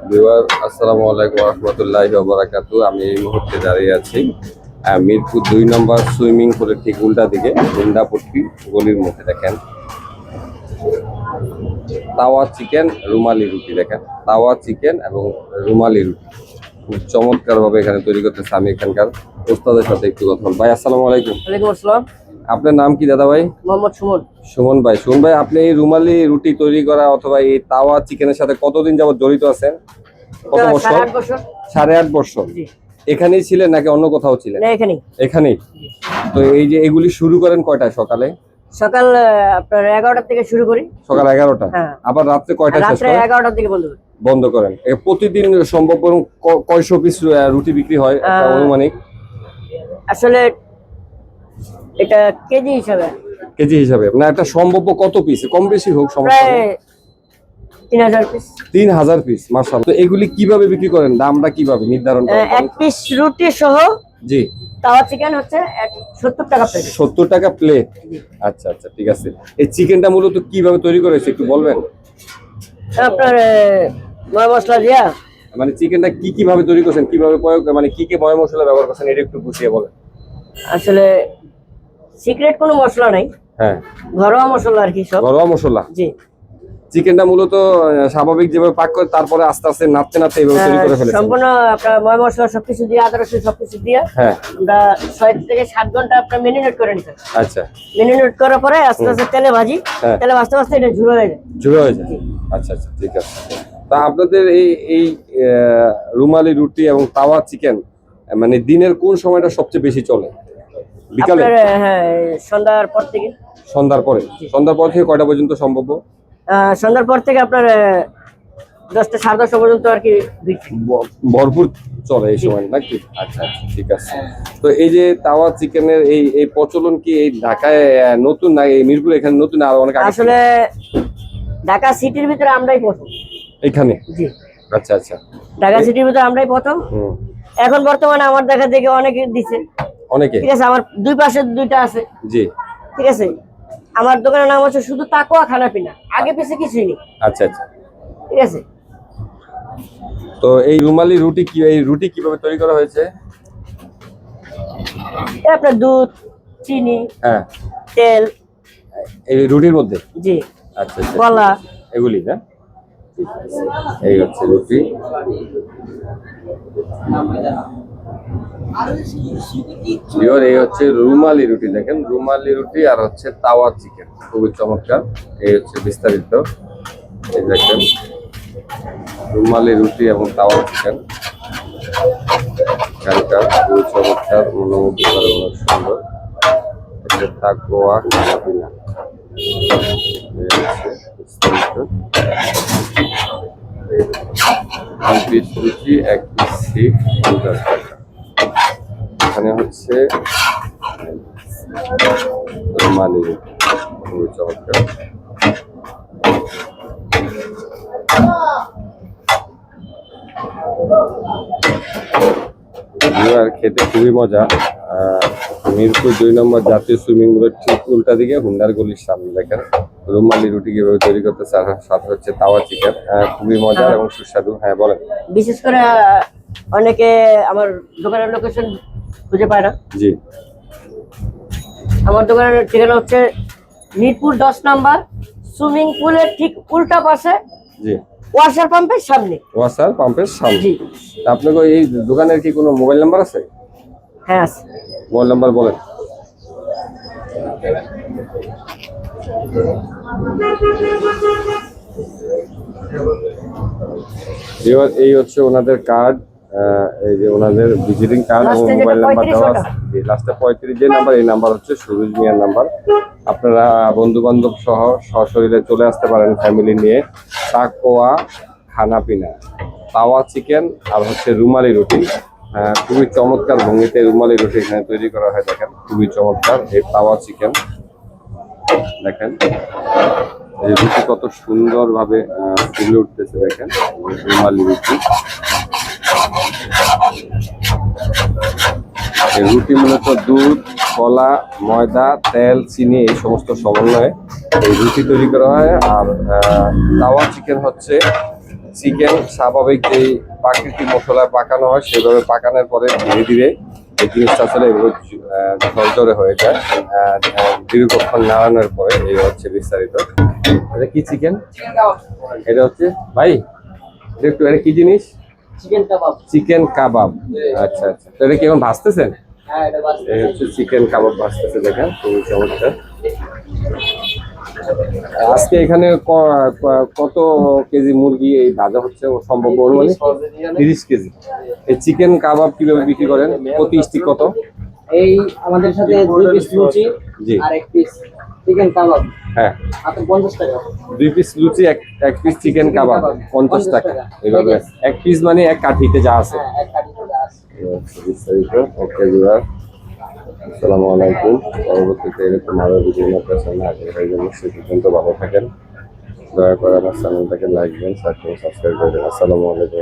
Viewer আসসালামু আলাইকুম ওয়া রাহমাতুল্লাহি ওয়া বারাকাতুহু। আমি এই মুহূর্তে দাঁড়িয়ে আছি মিরপুর 2 নম্বর সুইমিং পুলের ঠিক উল্টা দিকে গুন্ডাপট্টি গলির মধ্যে। দেখেন তাওয়া চিকেন, রুমালি রুটি। দেখেন তাওয়া চিকেন এবং রুমালি রুটি খুব চমৎকার ভাবে এখানে তৈরি করতেছে। আমি এখানকার ওস্তাদের সাথে একটু কথা বলবো। ভাই আসসালামু আলাইকুম। ওয়ালাইকুম আসসালাম। আপনার নাম কি দাদা ভাই? মোহাম্মদ সুমন। সুমন ভাই। সুমন ভাই, আপনি এই রুমালি রুটি তৈরি করা অথবা এই তাওয়া চিকেনের সাথে কতদিন যাবত জড়িত আছেন? কত বছর? 8.5 বছর। 8.5 বছর। জি। এখানেই ছিলেন নাকি অন্য কোথাও ছিলেন? না, এখানেই। এখানেই। তো এই যে এগুলি শুরু করেন কয়টায়? সকালে সকাল আপনার 11টা থেকে শুরু করি। সকাল 11টা। হ্যাঁ। আবার রাত্রে কয়টায় শেষ রাত্রে করেন? 11টার দিকে বন্ধ করি। বন্ধ করেন। প্রতিদিন সম্ভব কয়শো পিস রুটি বিক্রি হয় একটা অনুমানিক? আসলে এটা কেজি হিসাবে। কেজি হিসাবে না, একটা সম্ভব কত পিস? কম বেশি হোক সমস্যা প্রায় নেই। 3000 পিস। 3000 পিস, মাশাআল্লাহ। তো এগুলি কিভাবে বিক্রি করেন? দামটা কিভাবে নির্ধারণ করেন? এক পিস রুটি সহ জি। তাওয়া চিকেন হচ্ছে 70 টাকা প্লেট। 70 টাকা প্লেট। আচ্ছা আচ্ছা, ঠিক আছে। এই চিকেনটা মূলত কিভাবে তৈরি করেছে একটু বলবেন? আপনার ময় মশলা দিয়া, মানে চিকেনটা কিভাবে তৈরি করছেন, কিভাবে প্রয়োগ, মানে কি ময় মশলা ব্যবহার করছেন, এটা একটু বুঝিয়ে বলেন। আসলে সিক্রেট কোনো মশলা নাই, হ্যাঁ, ঘরোয়া মশলা আর কি সব। ঘরোয়া মশলা। জি। চিকেনটা মূলত স্বাভাবিক যেভাবে পাক করে তারপরে আস্তে আস্তে নাড়তে নাড়তে এইভাবে তৈরি করে ফেলেছেন। সম্পূর্ণ আপনার ময় মশলা সবকিছু দিয়ে, আদা রসুন সবকিছু দিয়ে হ্যাঁ, আমরা 6 থেকে 7 ঘন্টা আপনার মেরিনেট করে নিতে। আচ্ছা। মেরিনেট করার পরে আস্তে আস্তে তেলে ভাজি। হ্যাঁ। তেলে ভাজতে ভাজতে এটা ঝুড়ো হয়ে যায়। ঝুড়ো হয়ে যায়। আচ্ছা আচ্ছা, ঠিক আছে। তা আপনাদের এই রুমালি রুটি এবং তাওয়া চিকেন মানে দিনের কোন সময়টা সবচেয়ে বেশি চলে? বিকালে? আপনার হ্যাঁ, সন্ধ্যার পর থেকে। সন্ধ্যার পরে? সন্ধ্যার পর থেকে কয়টা পর্যন্ত সম্ভব? সন্ধ্যার পর থেকে আপনার 10টা 10:30 পর্যন্ত আর কি বিক্রি। ভরপুর চলে এই সময় নাকি? আচ্ছা আচ্ছা, ঠিক আছে। তো এই যে তাওয়া চিকেনের এই প্রচলন কি এই ঢাকায় নতুন না, এই মিরপুর এখানে নতুন, আর অনেক আগে? আসলে ঢাকা সিটির ভিতরে আমরাই প্রথম এখানে। জি। আচ্ছা আচ্ছা, ঢাকা সিটির ভিতরে আমরাই প্রথম। এখন বর্তমানে আমার দেখা দেখে অনেকে দিছে। অনেকে? ঠিক আছে, আমার দুই পাশে দুইটা আছে। জি। ঠিক আছে, আমার দোকানের নাম হচ্ছে শুধু তাকওয়া খানাপিনা, আগে পিছে কিছুই নেই। আচ্ছা আচ্ছা, ঠিক আছে। তো এই রুমালি রুটি এই রুটি কিভাবে তৈরি করা হয়েছে? আপনার দুধ, চিনি, হ্যাঁ, তেল, এই রুটির মধ্যে? জি, আচ্ছা আচ্ছা, কলা, এগুলি না? এই হচ্ছে রুটি। এই হচ্ছে রুমালি রুটি। দেখেন রুমালি রুটি আর হচ্ছে তাওয়া চিকেন, খুবই চমৎকার। এই হচ্ছে বিস্তারিত। এই দেখেন রুমালি রুটি এবং তাওয়া চিকেন, এখানকার খুবই চমৎকার, মনোমুগ্ধকর, অনেক সুন্দর। এটা তাকওয়া খানাপিনা। এক পিস রুটি, এক পিস শিক, 50 টাকা। এখানে হচ্ছে রুমালি রুটি, খুবই চমৎকার। আর খেতে খুবই মজা। মিরপুর 2 নম্বর জাতীয় সুইমিং পুলের ঠিক উল্টা দিকে হুন্ডার গলির সামনে। দেখেন রুমালি রুটি কিভাবে তৈরি করতেছে, আর সাথে হচ্ছে তাওয়া চিকেন, খুবই মজার এবং সুস্বাদু। হ্যাঁ বলেন। বিশেষ করে অনেকে আমার দোকানের লোকেশন খুঁজে পায় না। জি। আমার দোকানের ঠিকানা হচ্ছে মিরপুর 10 নম্বর সুইমিং পুলের ঠিক উল্টা পাশে। জি। ওয়াসার পাম্পের সামনে। ওয়াসার পাম্পের সামনে। জি। আপনাকে এই দোকানের কি কোনো মোবাইল নাম্বার আছে? হ্যাঁ আছে। মোবাইল নাম্বার বলেন। এই হচ্ছে ওনাদের কার্ড, এই যে ওনাদের ভিজিটিং কার্ড এবং মোবাইল নাম্বার দেওয়া আছে। লাস্টে 35 যে নাম্বার, এই নাম্বার হচ্ছে সুরজ মিয়ার নাম্বার। আপনারা বন্ধু বান্ধব সহ সশরীরে চলে আসতে পারেন ফ্যামিলি নিয়ে। তাকওয়া খানাপিনা, তাওয়া চিকেন আর হচ্ছে রুমালি রুটি, খুবই চমৎকার ভঙ্গিতে রুমালি রুটি এখানে তৈরি করা হয়। দেখেন খুবই চমৎকার এই তাওয়া চিকেন। দেখেন এই রুটি কত সুন্দর ভাবে ফুলে উঠতেছে। দেখেন রুমালি রুটি। এই রুটি মূলত দুধ, কলা, ময়দা, তেল, চিনি এই সমস্ত সমন্বয়ে এই রুটি তৈরি করা হয়। আর তাওয়া চিকেন হচ্ছে চিকেন স্বাভাবিক যেই প্রাকৃতিক মশলায় পাকানো হয় সেভাবে পাকানোর পরে ধীরে ধীরে এই জিনিসটা আসলে এগুলো ঝরঝরে হয়ে যায়। দীর্ঘক্ষণ নাড়ানোর পরে এই হচ্ছে বিস্তারিত। এটা কি চিকেন? এটা হচ্ছে ভাই এটা কি জিনিস? চিকেন কাবাব। চিকেন কাবাব। আচ্ছা আচ্ছা, তো এটা কি এখন ভাজতেছেন? হ্যাঁ, এটা বাস। এই হচ্ছে চিকেন কাবাব ভাজতেছে, দেখেন খুবই চমৎকার। আজকে এখানে কত কেজি মুরগি এই ভাজা হচ্ছে সম্ভব অনুমানে? 30 কেজি। এই চিকেন কাবাব কিভাবে বিক্রি করেন? প্রতি স্টিক কত? এই আমাদের সাথে 2 পিস লুচি জি। আর 1 পিস চিকেন কাবাব হ্যাঁ, মাত্র 50 টাকা। 2 পিস লুচি, এক পিস চিকেন কাবাব 50 টাকা। এইভাবে এক পিস মানে এক কাঠিতে যা আছে। হ্যাঁ, এক কাটি করে আছে। বিস্তারিত। ওকে ভিউয়ার, আসসালামু আলাইকুম। পরবর্তীতে এরকম আরো বিভিন্ন পেছনে আগে হয়ে যাবে, সে পর্যন্ত ভালো থাকেন। দয়া করে আমার চ্যানেলটাকে লাইক দেন, সাবস্ক্রাইব করে দেন। আসসালামু আলাইকুম।